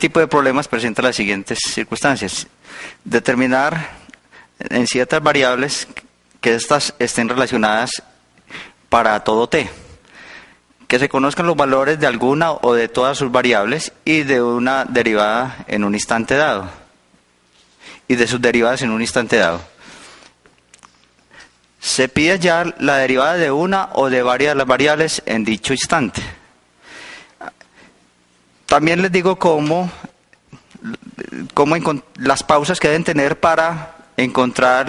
tipo de problemas presenta las siguientes circunstancias. Determinar en ciertas variables que éstas estén relacionadas para todo t. Que se conozcan los valores de alguna o de todas sus variables y de una derivada en un instante dado. Y de sus derivadas en un instante dado. Se pide hallar la derivada de una o de varias de las variables en dicho instante. También les digo cómo las pausas que deben tener para encontrar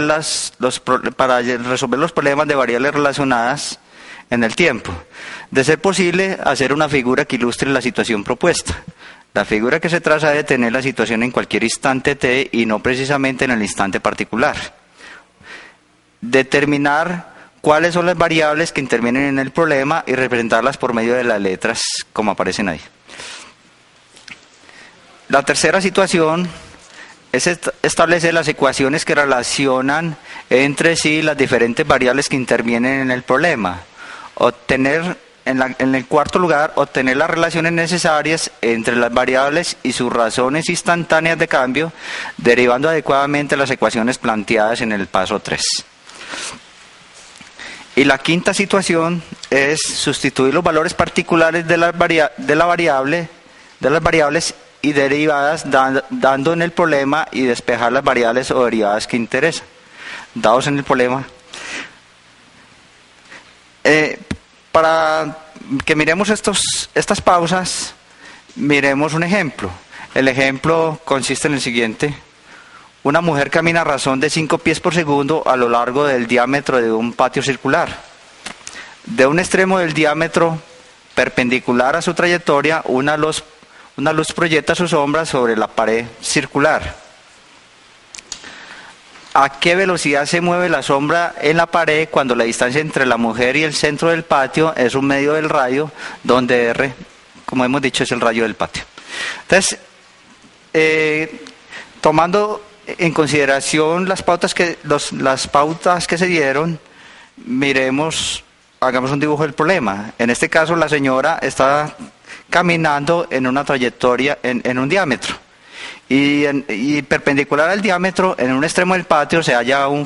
para resolver los problemas de variables relacionadas en el tiempo. De ser posible, hacer una figura que ilustre la situación propuesta. La figura que se traza debe tener la situación en cualquier instante t y no precisamente en el instante particular. Determinar cuáles son las variables que intervienen en el problema y representarlas por medio de las letras como aparecen ahí. La tercera situación es establecer las ecuaciones que relacionan entre sí las diferentes variables que intervienen en el problema. En el cuarto lugar, obtener las relaciones necesarias entre las variables y sus razones instantáneas de cambio, derivando adecuadamente las ecuaciones planteadas en el paso 3. Y la quinta situación es sustituir los valores particulares de las variables y derivadas dando en el problema y despejar las variables o derivadas que interesan, dados en el problema. Para que miremos estas pausas, miremos un ejemplo. El ejemplo consiste en el siguiente. Una mujer camina a razón de 5 pies por segundo a lo largo del diámetro de un patio circular. De un extremo del diámetro perpendicular a su trayectoria, una luz proyecta su sombra sobre la pared circular. ¿A qué velocidad se mueve la sombra en la pared cuando la distancia entre la mujer y el centro del patio es un medio del radio, donde R, como hemos dicho, es el radio del patio? Entonces, tomando en consideración las pautas que se dieron, hagamos un dibujo del problema. En este caso, la señora está caminando en una trayectoria, en un diámetro. Y perpendicular al diámetro, en un extremo del patio se halla un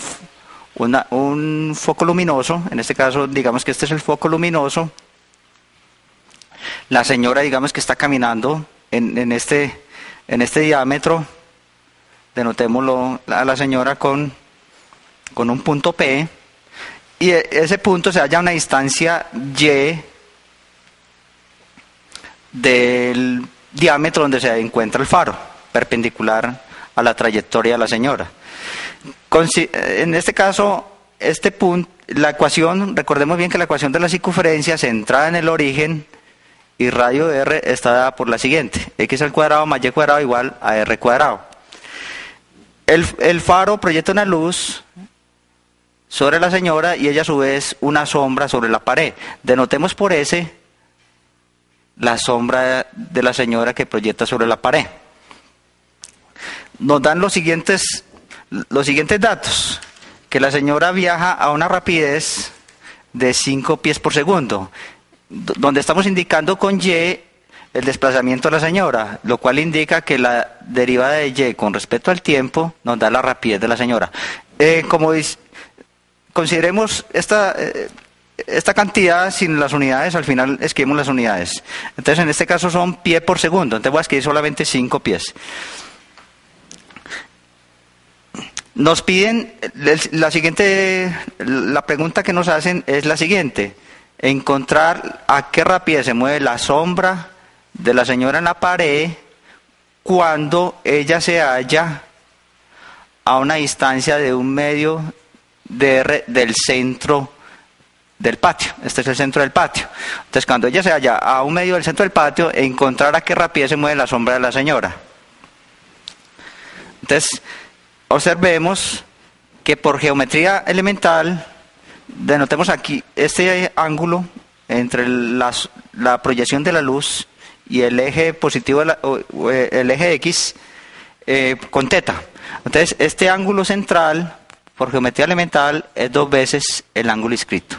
foco luminoso. En este caso, digamos que este es el foco luminoso. La señora, digamos que está caminando en este diámetro. Denotémoslo a la señora con un punto P. Y ese punto se halla a una distancia Y del diámetro donde se encuentra el faro, perpendicular a la trayectoria de la señora. En este caso, la ecuación, recordemos bien que la ecuación de la circunferencia centrada en el origen y radio de R está dada por la siguiente: x al cuadrado más y cuadrado igual a r cuadrado. El faro proyecta una luz sobre la señora y ella a su vez una sombra sobre la pared. Denotemos por S la sombra de la señora que proyecta sobre la pared. Nos dan los siguientes datos: que la señora viaja a una rapidez de 5 pies por segundo, donde estamos indicando con Y el desplazamiento de la señora, lo cual indica que la derivada de Y con respecto al tiempo nos da la rapidez de la señora. Consideremos esta cantidad sin las unidades, al final escribimos las unidades. Entonces en este caso son pie por segundo, entonces voy a escribir solamente 5 pies. Nos piden, la pregunta que nos hacen es la siguiente: encontrar a qué rapidez se mueve la sombra de la señora en la pared cuando ella se halla a una distancia de un medio de R del centro del patio. Este es el centro del patio. Entonces, cuando ella se halla a un medio del centro del patio, encontrar a qué rapidez se mueve la sombra de la señora. Entonces, observemos que por geometría elemental, denotemos aquí este ángulo entre la proyección de la luz y el eje positivo, el eje X, con teta. Entonces, este ángulo central, por geometría elemental, es 2 veces el ángulo inscrito.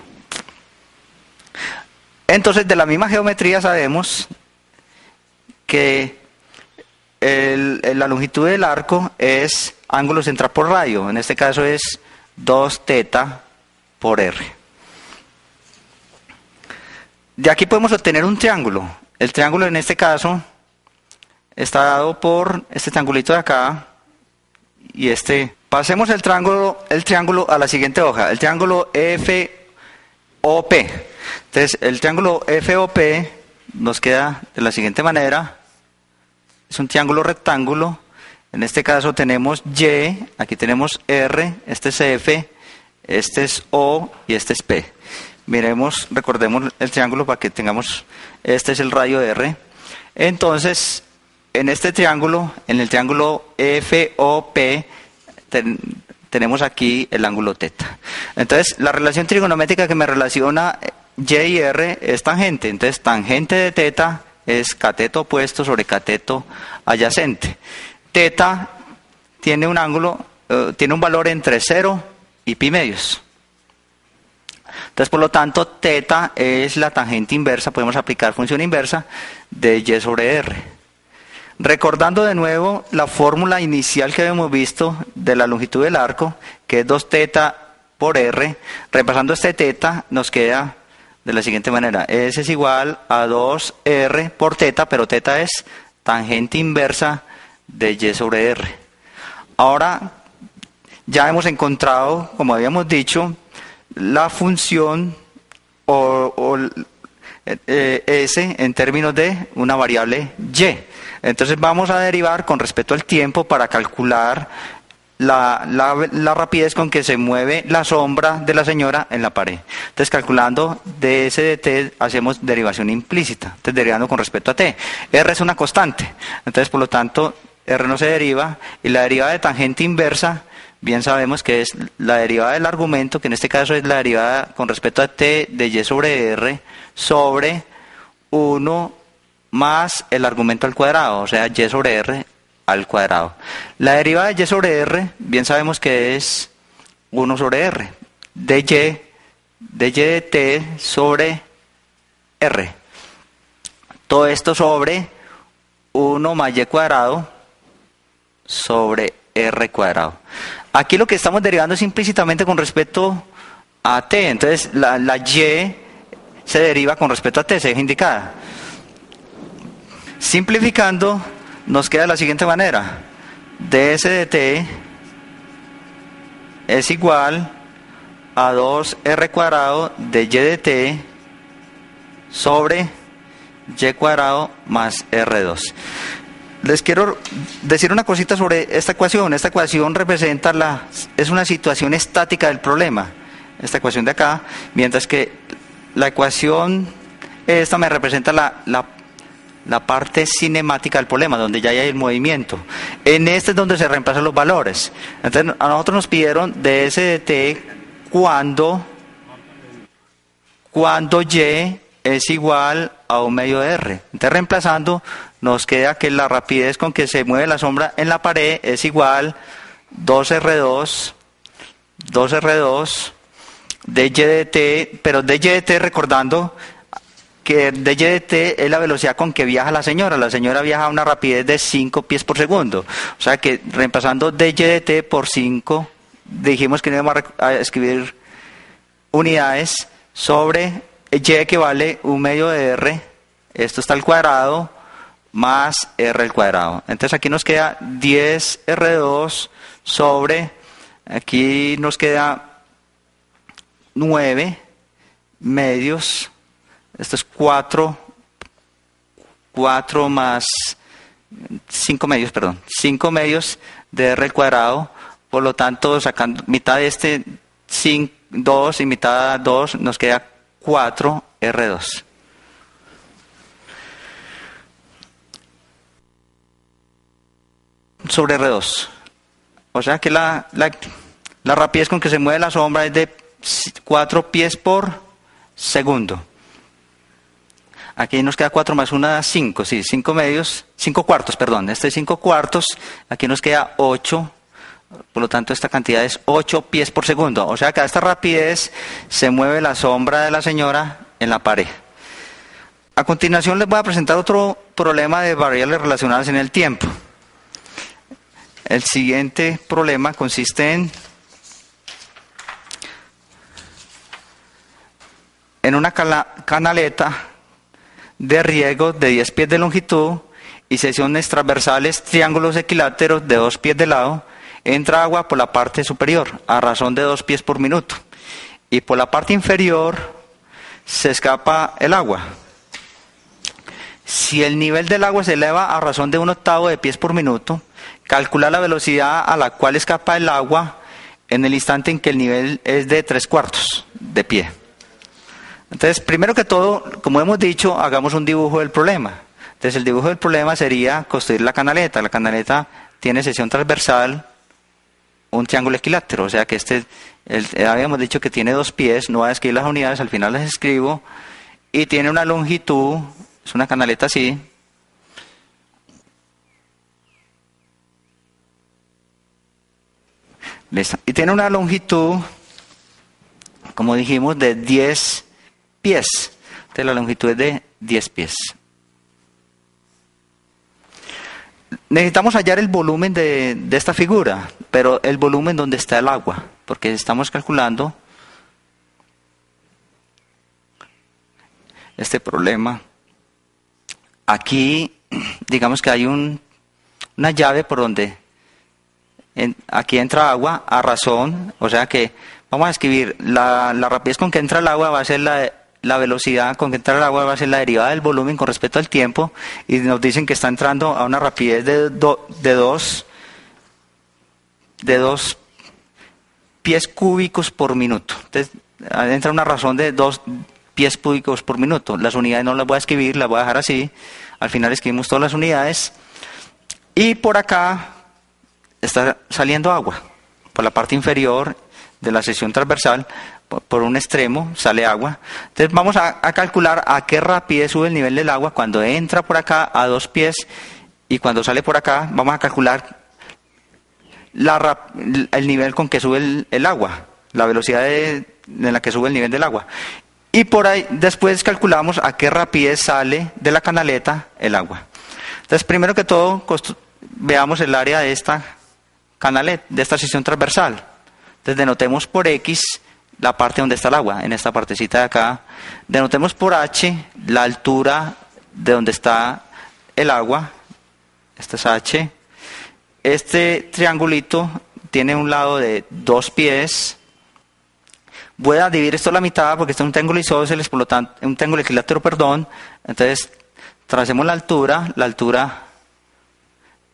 Entonces, de la misma geometría sabemos que la longitud del arco es ángulo central por radio. En este caso es 2 teta por r. De aquí podemos obtener un triángulo. El triángulo en este caso está dado por este triangulito de acá y este. Pasemos el triángulo a la siguiente hoja. El triángulo FOP. Entonces, el triángulo FOP nos queda de la siguiente manera. Es un triángulo rectángulo. En este caso tenemos Y, aquí tenemos R, este es F, este es O y este es P. Miremos, recordemos el triángulo para que tengamos, este es el radio de R. Entonces, en este triángulo, en el triángulo FOP, tenemos aquí el ángulo teta. Entonces, la relación trigonométrica que me relaciona Y y R es tangente. Entonces, tangente de teta es cateto opuesto sobre cateto adyacente. Teta tiene un ángulo, tiene un valor entre 0 y pi medios. Entonces, por lo tanto, teta es la tangente inversa, podemos aplicar función inversa de Y sobre R. Recordando de nuevo la fórmula inicial que habíamos visto de la longitud del arco, que es 2 teta por R, repasando este teta nos queda de la siguiente manera. S es igual a 2R por teta, pero teta es tangente inversa de Y sobre R. Ahora ya hemos encontrado, como habíamos dicho, la función S en términos de una variable Y. Entonces vamos a derivar con respecto al tiempo para calcular la rapidez con que se mueve la sombra de la señora en la pared. Entonces, calculando ds de t, hacemos derivación implícita. Entonces, derivando con respecto a t. R es una constante. Entonces, por lo tanto, R no se deriva. Y la derivada de tangente inversa, bien sabemos que es la derivada del argumento, que en este caso es la derivada con respecto a t de y sobre r sobre 1 más el argumento al cuadrado, o sea, y sobre r al cuadrado. La derivada de y sobre r, bien sabemos que es 1 sobre r, de y de t sobre r. Todo esto sobre 1 más y cuadrado sobre r cuadrado. Aquí lo que estamos derivando es implícitamente con respecto a t, entonces la y se deriva con respecto a t, se deja indicada. Simplificando, nos queda de la siguiente manera. ds de t es igual a 2r cuadrado de y de t sobre y cuadrado más r2. Les quiero decir una cosita sobre esta ecuación. Esta ecuación representa es una situación estática del problema. Esta ecuación de acá, mientras que la ecuación esta me representa la parte cinemática del problema, donde ya hay el movimiento. En este es donde se reemplazan los valores. Entonces, a nosotros nos pidieron ds de t cuando y es igual a 1 medio de r. Entonces, reemplazando, nos queda que la rapidez con que se mueve la sombra en la pared es igual 2r2 de y de t, pero de y de t, recordando que dy de t es la velocidad con que viaja la señora. La señora viaja a una rapidez de 5 pies por segundo. O sea que reemplazando dy de t por 5, dijimos que no íbamos a escribir unidades, sobre y equivale 1 medio de r, esto está al cuadrado, más r al cuadrado. Entonces aquí nos queda 10r2 sobre, aquí nos queda 9 medios. Esto es 4 más 5 medios, perdón. 5 medios de r al cuadrado. Por lo tanto, sacando mitad de este 2 y mitad 2, nos queda 4r2. Sobre r2. O sea que la rapidez con que se mueve la sombra es de 4 pies por segundo. Aquí nos queda 4 más 1 da 5, sí, 5 medios, 5 cuartos, perdón, este es 5 cuartos, aquí nos queda 8, por lo tanto esta cantidad es 8 pies por segundo, o sea que a esta rapidez se mueve la sombra de la señora en la pared. A continuación les voy a presentar otro problema de variables relacionadas en el tiempo. El siguiente problema consiste en una canaleta de riego de 10 pies de longitud y secciones transversales, triángulos equiláteros de 2 pies de lado. Entra agua por la parte superior a razón de 2 pies por minuto y por la parte inferior se escapa el agua. Si el nivel del agua se eleva a razón de 1/8 de pies por minuto, calcula la velocidad a la cual escapa el agua en el instante en que el nivel es de 3/4 de pie. Entonces, primero que todo, como hemos dicho, hagamos un dibujo del problema. Entonces, el dibujo del problema sería construir la canaleta. La canaleta tiene sección transversal, un triángulo equilátero, o sea que habíamos dicho que tiene 2 pies, no voy a escribir las unidades, al final las escribo, y tiene una longitud, es una canaleta así, listo, y tiene una longitud, como dijimos, de 10 pies, entonces la longitud es de 10 pies. Necesitamos hallar el volumen de esta figura, pero el volumen donde está el agua, porque estamos calculando este problema. Aquí, digamos que hay una llave por donde aquí entra agua a razón, o sea que vamos a escribir la rapidez con que entra el agua va a ser la velocidad con que entra el agua va a ser la derivada del volumen con respecto al tiempo, y nos dicen que está entrando a una rapidez de 2 pies cúbicos por minuto. Entonces entra una razón de 2 pies cúbicos por minuto. Las unidades no las voy a escribir, las voy a dejar así. Al final escribimos todas las unidades. Y por acá está saliendo agua. Por la parte inferior de la sección transversal, por un extremo sale agua. Entonces vamos a calcular a qué rapidez sube el nivel del agua cuando entra por acá a 2 pies y cuando sale por acá. Vamos a calcular el nivel con que sube el agua, la velocidad en la que sube el nivel del agua. Y por ahí después calculamos a qué rapidez sale de la canaleta el agua. Entonces primero que todo veamos el área de esta canaleta, de esta sección transversal. Entonces denotemos por X la parte donde está el agua, en esta partecita de acá. Denotemos por H la altura de donde está el agua. Esta es H. Este triangulito tiene un lado de 2 pies. Voy a dividir esto a la mitad porque este es un triángulo isósceles, por lo tanto, un triángulo equilátero, perdón. Entonces, tracemos la altura. La altura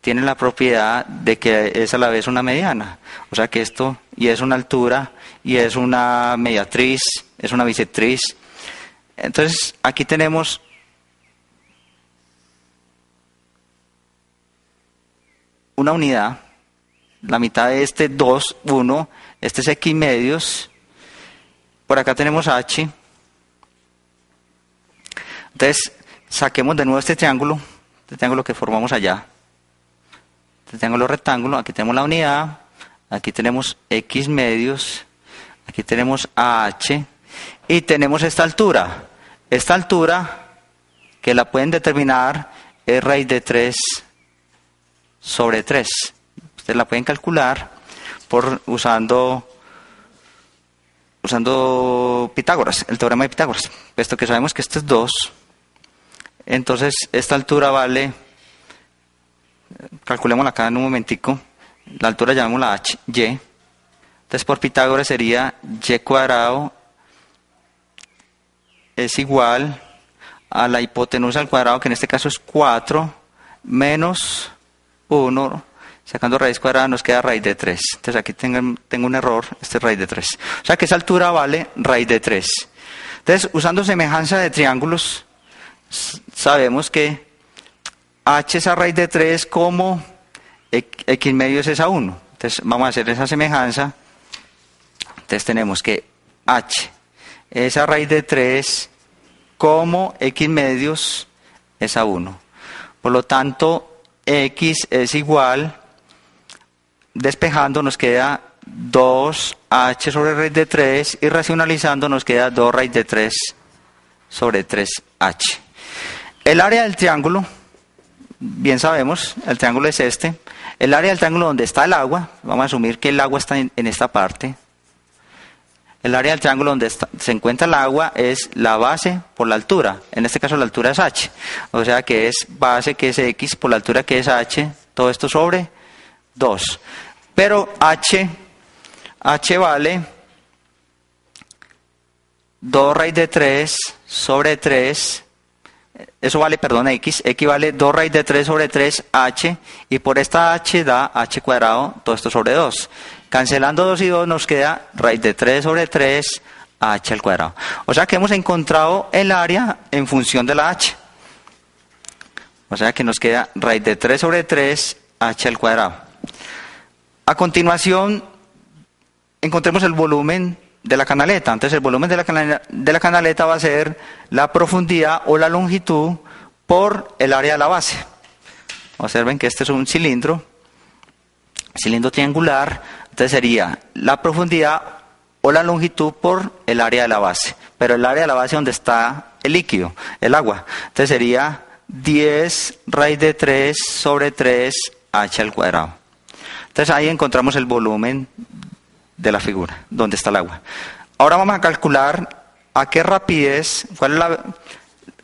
tiene la propiedad de que es a la vez una mediana. O sea que esto y es una altura y es una mediatriz, es una bisectriz. Entonces, aquí tenemos una unidad, la mitad de este 2, 1, este es X medios, por acá tenemos H. Entonces, saquemos de nuevo este triángulo que formamos allá. Este triángulo rectángulo, aquí tenemos la unidad, aquí tenemos X medios, aquí tenemos AH y tenemos esta altura. Esta altura, que la pueden determinar, es raíz de 3 sobre 3. Ustedes la pueden calcular usando Pitágoras, el teorema de Pitágoras. Puesto que sabemos que esto es 2, entonces esta altura vale, calculémosla acá en un momentico, la altura llamémosla H, Y. Entonces por Pitágoras sería Y cuadrado es igual a la hipotenusa al cuadrado, que en este caso es 4, menos 1, sacando raíz cuadrada nos queda raíz de 3. Entonces aquí tengo un error, este es raíz de 3. O sea que esa altura vale raíz de 3. Entonces, usando semejanza de triángulos, sabemos que H es a raíz de 3 como X medios es a 1. Entonces vamos a hacer esa semejanza. Entonces tenemos que H es a raíz de 3 como X medios es a 1. Por lo tanto, X es igual, despejando nos queda 2H sobre raíz de 3 y racionalizando nos queda 2 raíz de 3 sobre 3H. El área del triángulo, bien sabemos, el triángulo es este. El área del triángulo donde está el agua, vamos a asumir que el agua está en esta parte. El área del triángulo donde se encuentra el agua es la base por la altura. En este caso la altura es h. O sea que es base que es x por la altura que es h. Todo esto sobre 2. Pero h vale 2 raíz de 3 sobre 3. Eso vale, perdón, x vale 2 raíz de 3 sobre 3 h. Y por esta h da h cuadrado, todo esto sobre 2. Cancelando 2 y 2 nos queda raíz de 3 sobre 3 h al cuadrado. O sea que hemos encontrado el área en función de la h. O sea que nos queda raíz de 3 sobre 3 h al cuadrado. A continuación, encontremos el volumen de la canaleta. Entonces el volumen de la canaleta va a ser la profundidad o la longitud por el área de la base. Observen que este es un cilindro triangular. Entonces sería la profundidad o la longitud por el área de la base. Pero el área de la base donde está el líquido, el agua. Entonces sería 10 raíz de 3 sobre 3 h al cuadrado. Entonces ahí encontramos el volumen de la figura, donde está el agua. Ahora vamos a calcular a qué rapidez,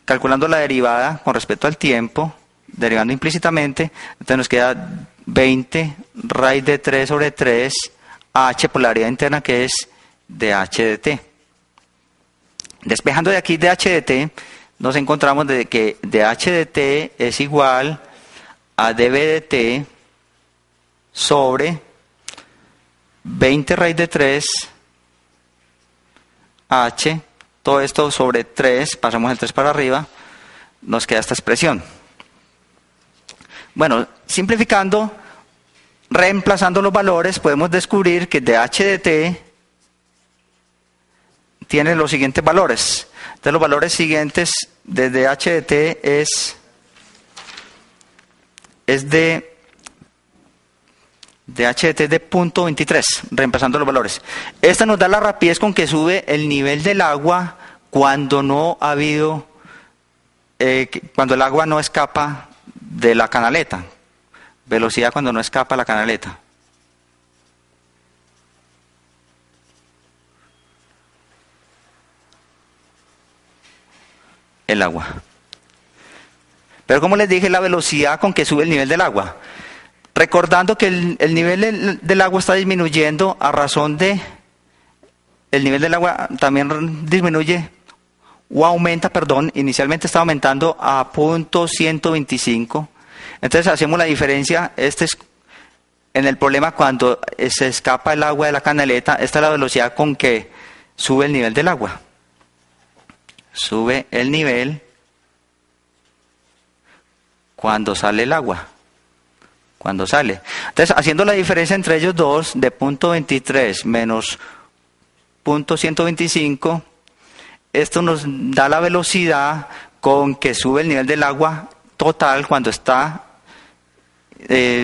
calculando la derivada con respecto al tiempo, derivando implícitamente, entonces nos queda 20 raíz de 3 sobre 3 h por la área interna que es dh de t. Despejando de aquí dh de t, nos encontramos de que dh de t es igual a dv de t sobre 20 raíz de 3 h, todo esto sobre 3, pasamos el 3 para arriba, nos queda esta expresión. Bueno, simplificando, reemplazando los valores, podemos descubrir que dh de t tiene los siguientes valores. Entonces los valores siguientes de dh de t es de dh de t de 0.23, reemplazando los valores. Esta nos da la rapidez con que sube el nivel del agua cuando no ha habido, cuando el agua no escapa de la canaleta. Velocidad cuando no escapa la canaleta. El agua. Pero como les dije, la velocidad con que sube el nivel del agua. Recordando que el nivel del agua está disminuyendo a razón de... El nivel del agua también disminuye o aumenta, perdón, inicialmente estaba aumentando a 0.125. Entonces hacemos la diferencia, este es en el problema cuando se escapa el agua de la canaleta, esta es la velocidad con que sube el nivel del agua. Sube el nivel cuando sale el agua. Cuando sale. Entonces, haciendo la diferencia entre ellos dos, de 0.23 menos 0.125, esto nos da la velocidad con que sube el nivel del agua total cuando está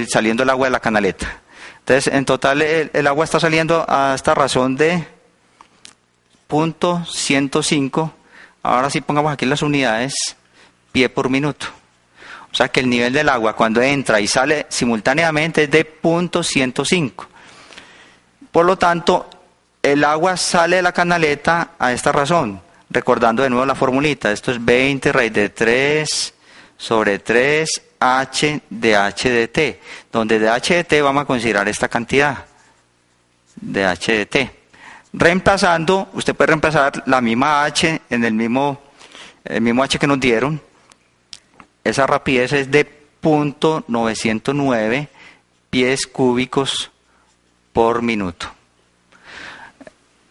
saliendo el agua de la canaleta. Entonces, en total el agua está saliendo a esta razón de 0.105. Ahora sí pongamos aquí las unidades, pie por minuto. O sea que el nivel del agua cuando entra y sale simultáneamente es de 0.105. Por lo tanto, el agua sale de la canaleta a esta razón. Recordando de nuevo la formulita, esto es 20 raíz de 3 sobre 3 h de h de t, donde de h de t vamos a considerar esta cantidad de h de t. Reemplazando, usted puede reemplazar la misma h en el mismo h que nos dieron. Esa rapidez es de 0.909 pies cúbicos por minuto.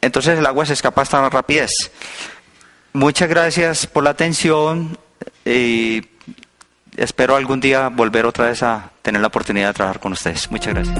Entonces el agua se escapa a esta rapidez. Muchas gracias por la atención y espero algún día volver otra vez a tener la oportunidad de trabajar con ustedes. Muchas gracias.